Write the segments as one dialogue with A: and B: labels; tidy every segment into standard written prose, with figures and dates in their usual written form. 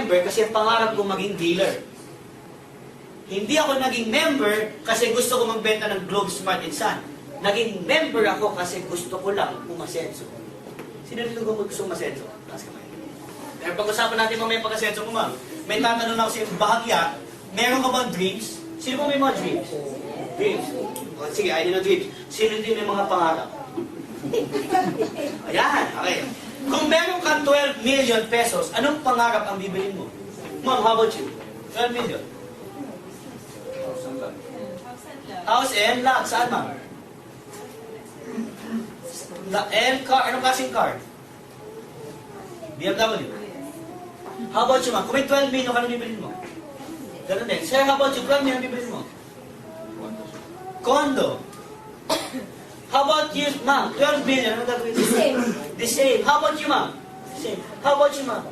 A: member kasi pangarap ko maging dealer. Hindi ako naging member kasi gusto ko magbenta ng Globe, Smart & Son. Naging member ako kasi gusto ko lang umasenso. Sino dito gusto umasenso? Taas kamay. Pero pag-usapan natin mamaya pag-asenso mo, ma'am. May tatanong ako sa iyo, bahagya, meron ka bang dreams? Sino ba may mga dreams? Dreams. O, sige, I know dreams. Sino din may mga pangarap? Ayan, okay. Kung meron kang 12 million pesos, anong pangarap ang bibilin mo? Ma'am, how about you? 12 million. House and lot. Saan, ma'am? And car. Anong klaseng car? BMW. How about you, ma'am? Kung may 12 million, anong bibilin mo? Ganun din. Sir, how about you? 12 million, anong bibilin mo? Condo. How about you, ma'am? 12 million, anong gagawin mo?
B: The same.
A: The same. How about you, ma'am? The same. How about you, ma'am?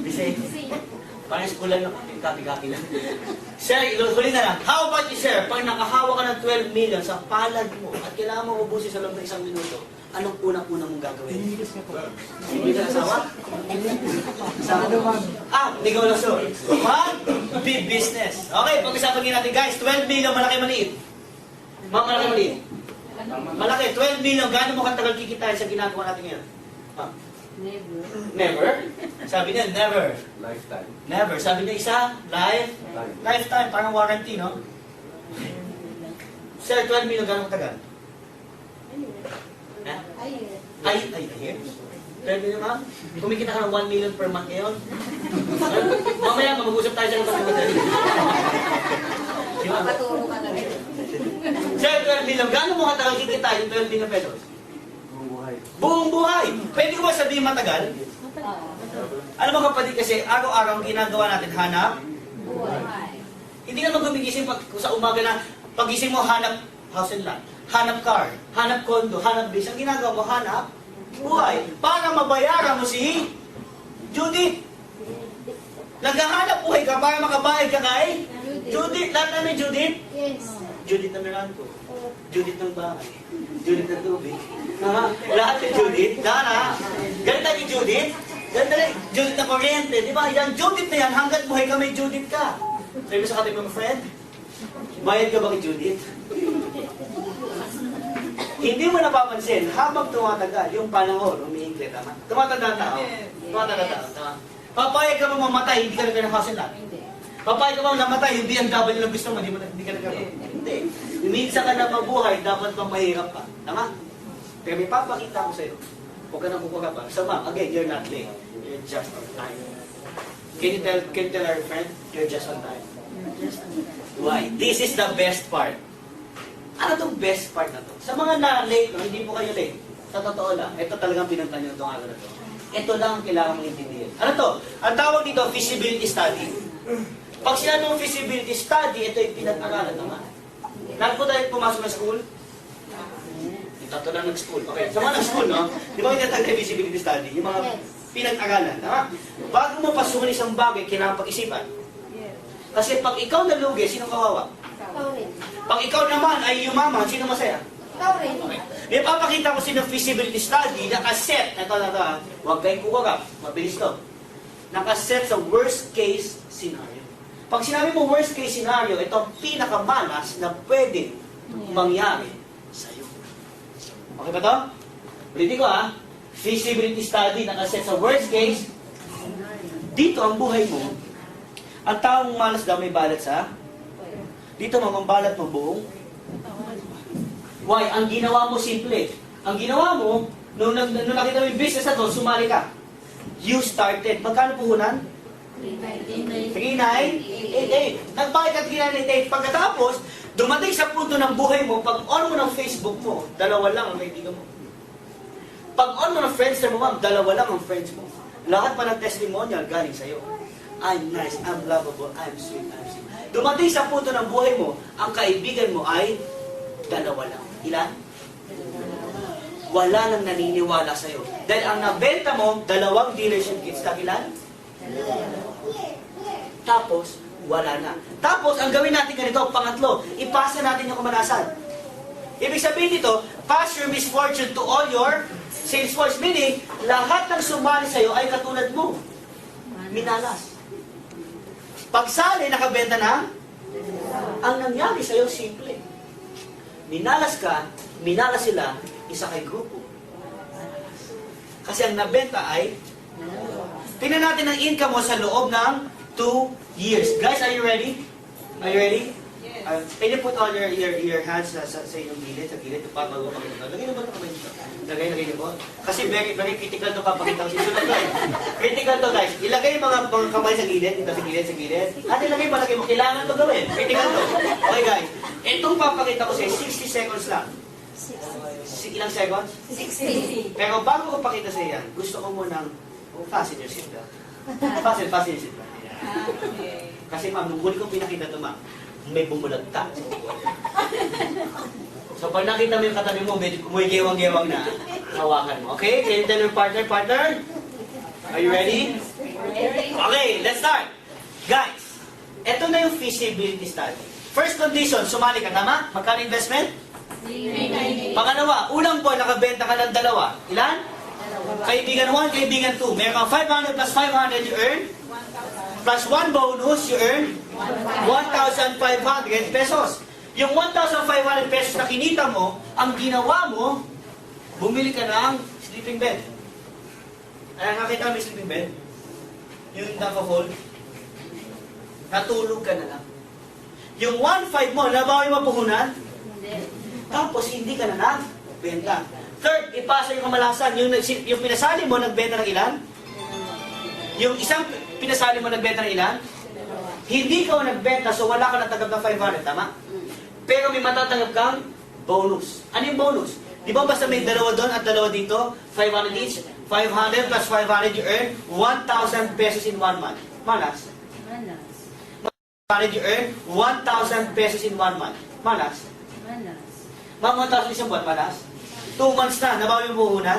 A: The same. Parang schoolan lang, kapi-kapi lang. Sir, huli na lang. How about you, sir? Pag nakahawa ka ng 12 million sa palad mo at kailangan mo ubusin sa loob ng 1 minuto, anong unang-unang mong gagawin? Hindi ka nasawa? Hindi ka wala so. Big business. Okay, pag-usapan natin guys, 12 million, malaki-maliit. Ma'am, malaki-maliit. Malaki, 12 million, gaano mo katagal kikitain sa ginagawa natin ngayon? Ma'am?
B: Never.
A: Never? Sabi niya, never.
C: Lifetime.
A: Never. Sabi niya, isa, lifetime. Parang warranty, no? Sir, 12 million, gano'ng katagal?
B: Ayun.
A: Years. 12 million, ma'am? Kumikita ka ng 1 million per month ngayon? Mamaya, mag-usap tayo sa mga pagkakas. Di ba?
B: Paturo ka na rin.
A: Sir, 12 million, gano'n mo katagal kikita yung 12 million pesos?
C: Buhay.
A: Buong buhay! Pwede ko ba sabihin matagal? Alam mo kapatid, kasi araw-araw ang ginagawa natin, hanap.
B: Buhay.
A: Hindi ka gumigising sa umaga na pagising mo, hanap house and lot, hanap car, hanap condo, hanap base. Ang ginagawa mo, hanap buhay. Para mabayaran mo si Judith. Naghahanap buhay ka para makabayad ka kay Judith. Lahat na may Judith?
B: Yes.
A: Judith ng Miranco. Judith ng bahay. Judith ng tubig. Lahat ni Judith. Dara. Ganito ni Judith. Ganito rin. Judith na kuryente. Di ba? Yan, Judith na yan. Hanggat buhay ka, may Judith ka. Sabi mo sa katabi mo, friend, bayad ka ba kay Judith? Hindi mo napapansin, habang tumatagal, yung panahon, umiikli, tama? Tumatanda ang tao. Tumatanda ang tao, tama? Papayag ka ba mamatay, hindi ka nagkaroon ng house and lot?
B: Hindi.
A: Papayag ka ba namatay, hindi ang dapat nilang gusto mo, hindi ka nagkaroon? Hindi. Minsan ka na mabuhay, dapat pang mahirap pa. Tama? Pero may papakita ko sa'yo. Huwag ka nang kukuha pa. So ma'am, again, you're not late. You're just on time. Can you tell our friend, you're just on time? Why? This is the best part. Ano tong best part na to? Sa mga na-late, no, hindi po kayo late. Sa totoo lang, ito talagang pinuntan nyo itong araw na to. Ito lang ang kailangan mong intindihin. Ano to? Ang tawag dito, feasibility study. Pag sila nung feasibility study, ito yung pinag-aralan naman. Lahat po tayo pumasok na school? Ito lang nag-school. Okay, sa mga nag-school, no? Di ba yung tinatawag na feasibility study? Yung mga pinag-aralan, tama? Bago mo pasukin isang bagay, kailangan pag-isipan. Kasi pag ikaw nalugi, sino kawawa?
B: Ikaw rin.
A: Pag ikaw naman ay yumaman, sino masaya?
B: Ikaw rin.
A: Okay. May papakita ko sino feasibility study, nakaset, ito, huwag kayong kukurap, mabilis to. Nakaset sa worst case scenario. Pag sinabi mo worst case scenario, ito ang pinakamalas na pwede mangyari sa'yo. Okay ba to? Ulitin ko feasibility study, nakaset sa worst case, dito ang buhay mo, ang taong malas daw may balat sa, dito mamambalat mo buong. Why? Ang ginawa mo simple. Ang ginawa mo, nung nakita mo yung business na to, sumali ka. You started. Magkano puhunan? 3,988. Nagbayad ka 3,988. Pagkatapos, dumating sa punto ng buhay mo, pag on mo ng Facebook mo, dalawa lang ang kaibigan mo. Pag on mo ng Friendster mo, ma'am, dalawa lang ang friends mo. Lahat pa ng testimonial galing sa'yo. I'm nice, I'm lovable, I'm sweet, I'm sweet. Dumating sa punto ng buhay mo, ang kaibigan mo ay dalawa lang. Ilan? Wala nang naniniwala sa'yo. Dahil ang nabenta mo, 2 dealership kits. Ilan? Tapos, wala na. Tapos, ang gawin natin ganito, pangatlo, ipasa natin yung kamalasan. Ibig sabihin dito, pass your misfortune to all your Sales force, meaning, lahat ng sumali sa'yo ay katulad mo. Minalas. Pagsali, nakabenta na, ang nangyari sa'yo, simple. Minalas ka, minalas sila, isa kay grupo. Kasi ang nabenta ay, tingnan natin ang income mo sa loob ng 2 years. Guys, are you ready? Are you ready? Can you put all your hands sa inyong gilid, sa gilid, para mag-upakita? Lagay na ba ito kamay dito? Lagay niyo po. Kasi very critical ito papakita ko. Sisunod ko eh. Critical to guys. Ilagay yung mga kamay sa gilid, dito sa gilid, sa gilid. At ilagay mo. Kailangan ito gawin. Critical to. Okay guys. Itong papakita ko sa'yo, 60 seconds lang. Ilang seconds?
B: 60.
A: Pero bago ko pakita sa yan, gusto ko munang fasten your seatbelt. Fasten your seatbelt.
B: Okay.
A: Kasi ma'am, nung huli kong pinakita ito ma'am, may bumulagta. So pag nakita mo yung katabi mo, medyo may gewang-gewang na, hawakan mo. Okay? Can you tell your partner? Are you ready? Okay, let's start. Guys, ito na yung feasibility study. First condition, sumali ka, tama? Magkano investment? Pangalawa, unang buwan, nakabenta ka ng dalawa. Ilan? Kaibigan 1, kaibigan 2. Meron kang 500 plus 500 you earn. Plus 1 bonus, you earn 1,500 pesos. Yung 1,500 pesos na kinita mo, ang ginawa mo, bumili ka ng sleeping bed. Ay, nakita mo yung sleeping bed? Yung naka-fold. Natulog ka na lang. Yung 1,500 mo, nabawi mo puhunan, tapos hindi ka na nagbenta. Third, ipasa yung kamalasan. Yung pinasali mo, nagbenta ng ilan? Yung isang pinasali mo, nagbenta ng ilan? Hindi ka nagbenta, so wala ka natanggap ng 500, tama? Pero may matatanggap kang bonus. Ano yung bonus? Di ba basta may dalawa doon at dalawa dito? 500 each? 500 plus 500, you earn 1,000 pesos in 1 month. Malas? 500, you earn 1,000 pesos in 1 month. Malas? Ma'am, 1,000 isang buwan, malas? 2 months na, nabawi mo puhunan?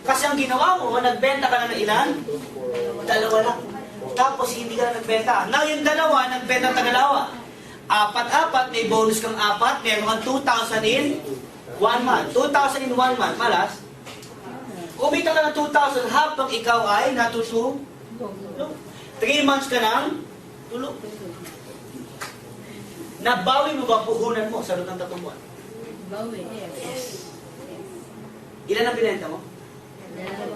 A: Kasi ang ginawa mo, nagbenta ka na ng ilan? Dalawa lang. Tapos hindi ka na nagbenta. Now yung dalawa, nagbenta ng tagalawa. 4-4, may bonus kang 4, meron kang 2,000 in 1 month. 2,000 in 1 month, malas? Kumita ka ng 2,000 habang ikaw ay natutulog. 3 months ka nang tulog. Nabawi mo ba puhunan mo sa loob ng 3 buwan? Ilan ang binenta mo?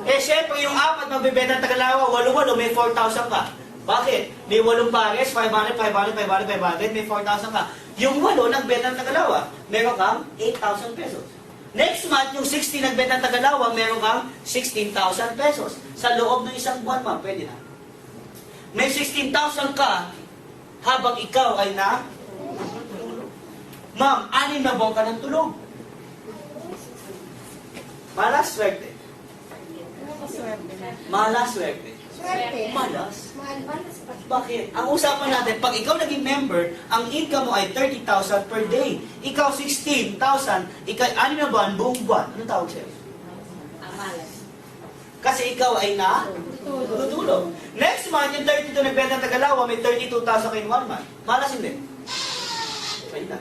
A: Eh, syempre, yung 4 mabibenta ng tagalawa, 8-8, may 4,000 ka. Bakit? May 8 pares, 500, 500, 500, 500, may 4,000 ka. Yung 8 nagbenta ng tagalawa, meron kang 8,000 pesos. Next month, yung 60 nagbenta ng tagalawa, meron kang 16,000 pesos. Sa loob ng isang buwan, ma'am, pwede na. May 16,000 ka habang ikaw ay na ma'am, 6 na buwan ka ng tulog. Malas swerte. Malas swerte. Malas. Bakit? Ang usapan natin, pag ikaw naging member, ang income mo ay 30,000 per day. Ikaw 16,000, ikaw 6 na buwan, buong buwan. Anong tawag sa'yo? Kasi ikaw ay tutulog. Next month, yung 32 nagbenta ng tagalawa, may 32,000 kayo in 1 month. Malas hindi. Pwede na.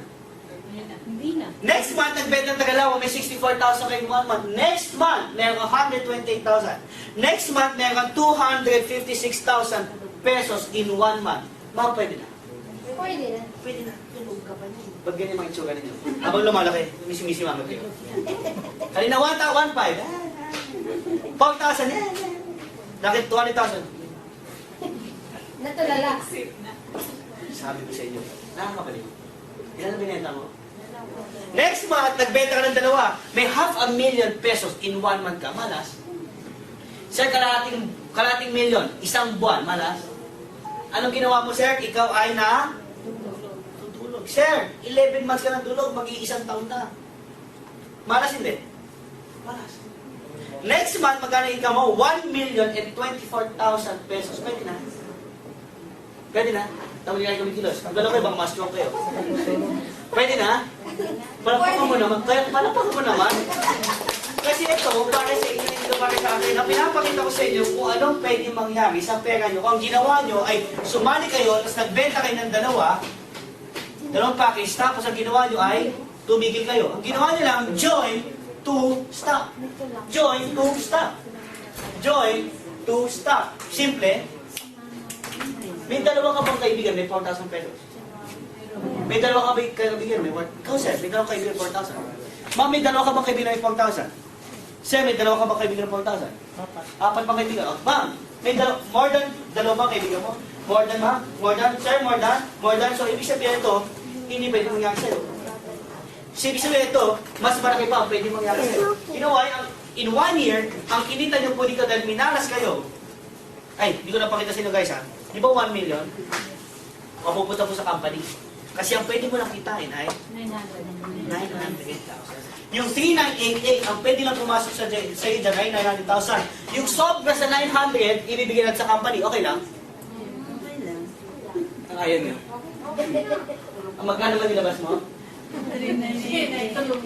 A: Next month, nagbenta ng tagalawa, may 64,000 kayo in 1 month. Next month, meron kang 128,000. Next month, meron kang 256,000 pesos in 1 month. Ma'am, pwede na. Pwede na. Tulog ka pa niyo. Pag ganyan mga itsura ninyo. Habang lumalaki, misi-misi mama kayo. Kanina, 1,500. 4,000. Bakit 200,000?
B: Natulala.
A: Sabi ko sa inyo, nakakabalik. Ilan ang binenta mo? Next month, nagbenta ka ng dalawa. May 500,000 pesos in 1 month ka. Malas. Sir, kalating milyon. Isang buwan. Malas. Anong ginawa mo, sir? Ikaw ay tutulog. Sir, 11 months ka ng tulog. Mag-iisang taon na. Malas hindi? Malas. Next month, magkano income mo? 1,024,000 pesos. Pwede na. Pwede na. Tama niyo kayo kumikilos. Ang gano'n kayo, baka ma-strong kayo. Pwede na? Palapakan mo naman. Palapakan mo naman. Kasi ito, para sa inyo, ito para sa akin, na pinapakita ko sa inyo kung anong pwede mangyari sa pera nyo. Kung ang ginawa nyo ay sumali kayo, tapos nagbenta kayo ng dalawang package, tapos ang ginawa nyo ay tumigil kayo. Ang ginawa nyo lang, join, to stop. Join to stop. Join to stop. Simple. May dalawa ka bang kaibigan, may 4,000 pesos? May dalawa ka bang kaibigan, may 4,000? Ikaw, sir, may dalawa ka kaibigan, 4,000. Ma'am, may dalawa ka bang kaibigan, may 4,000? Sir, may dalawa ka bang kaibigan, 4,000? Apat pang kaibigan. Oh, ma'am, may more than dalawa bang kaibigan mo? More than, ma'am? More than? Sir, more than? More than? So, ibig sabihin ito, hindi pwede mangyari sa'yo. So, ibig sabihin ito, mas malaki pa ang pwede mangyari sa'yo. You know why? In 1 year, ang kinita niyo po dito dahil minalas kayo, ay, hindi ko napakita sa inyo guys ha. Di ba 1 million? Mapupunta po sa company. Kasi ang pwede mo lang kitain ay 900,000. Yung 3,988, ang pwede lang pumasok sa iyo dyan ay 900,000. Yung sobra sa 900, ibibigay natin sa company. Okay lang? Ang ayaw niyo. Ang magkano ba nilabas mo?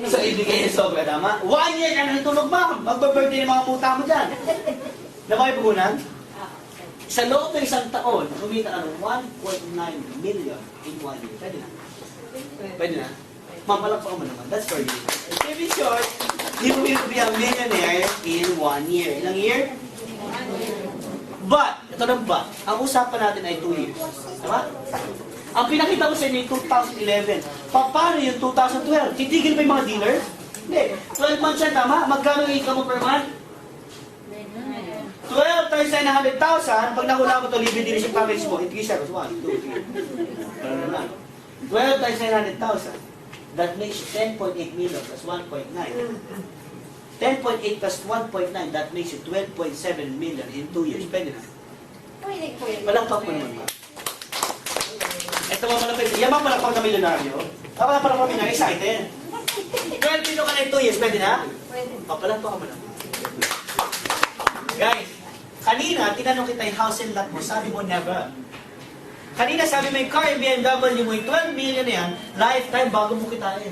A: So, ibigay yung sobra, tama? 1 year ka na natulog, ma'am. Magpa-birthday ng mga puta mo dyan. Na ba yung puhunan? Sa loob ng isang taon, kumita ka ng 1.9 million in 1 year. Pwede na? Pwede na? Mapalakpakan mo naman. That's for you. To be short, you will be a millionaire in 1 year. Ilang year? But, ito na ba? Ang usapan natin ay 2 years. Tama? Ang pinakita ko sa inyo yung 2011. Paano yung 2012? Titigil pa yung mga dealer? Hindi. 12 months yan, tama? Magkano yung income mo per month? 12 times 900,000, pag nakula ko ito, libre dealership package mo, itigil siya. 1, 2, 3. 12 times 900,000. That makes 10.8 million plus 1.9. 10.8 plus 1.9, that makes you 12.7 million in 2 years. Pwede na. Walang pa po naman. Ito mga malapit. Yan mga palakpak na milyonaryo. Kapag palakpak na excited. 12 million ka na in 2 years. Pwede na? Papalakpak ka mo na. Guys, kanina, tinanong kita yung house and lot mo, sabi mo never. Kanina sabi mo yung car and BMW mo, yung 12 million na yan, lifetime bago mo kitain.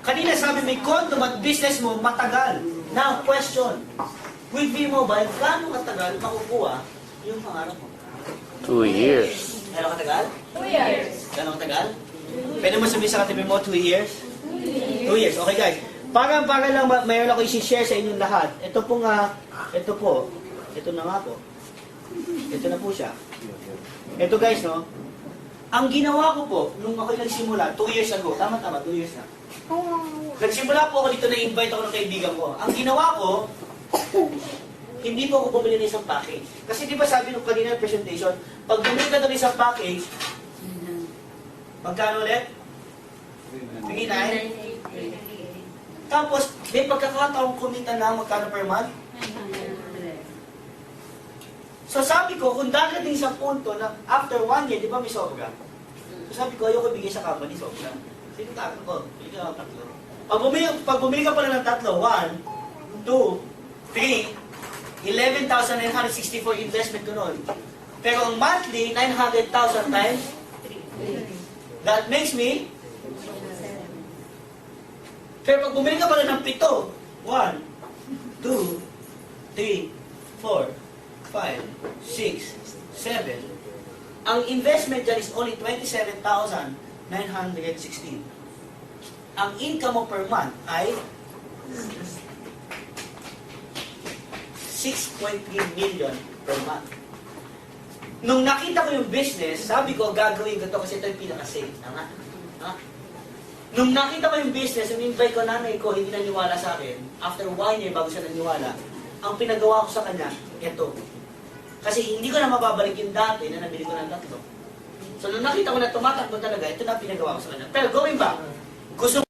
A: Kanina sabi mo yung condo at business mo, matagal. Now, question, with V-Mobile, gaano katagal makukuha yung pangarap mo?
C: 2 years.
A: Gaano katagal?
B: 2 years.
A: Gaano katagal? Pwede mo sabihin sa katibi mo, 2 years? 2 years. Okay guys, para lang mayroon ako i-share sa inyong lahat. Ito po nga, ito na nga po. Ito na po siya. Ito guys, no? Ang ginawa ko po, nung ako'y nagsimula, 2 years ago, tama, 2 years na. Nagsimula po ako dito, na-invite ako ng kaibigan ko. Ang ginawa ko, hindi po ako bumili ng isang package. Kasi di ba sabi nung kanina presentation, pag bumili ka ng isang package, magkano ulit? Tingin ay? Tapos, may pagkakataong kumita na magkano per month? So sabi ko, kung darating sa punto na after 1 year, di ba may sobra? So sabi ko, ayoko bigay sa company sobra. Sige, takot ko. Bigay ka ng 3. Pag bumili ka pala ng 3, 1, 2, 3, 11,964 investment ko nun. Pero ang monthly, 900,000 times 3. That makes me. Pero pag bumili ka pala ng 7, 1, 2, 3, 4, 5, 6, 7. Ang investment dyan is only 27,916. Ang income mo per month ay 6.3 million per month. Nung nakita ko yung business, sabi ko, gagawin ko ito kasi ito yung pinaka-safe. Tama? Ha? Nung nakita ko yung business, yung invite ko nanay ko, hindi naniwala sa akin. After 1 year, bago siya naniwala, ang pinagawa ko sa kanya, ito. Kasi hindi ko na mababalik yung dati na nabili ko ng 3. So nung nakita ko na tumatakbo talaga, ito na pinagawa ko sa kanya. Pero going back, gusto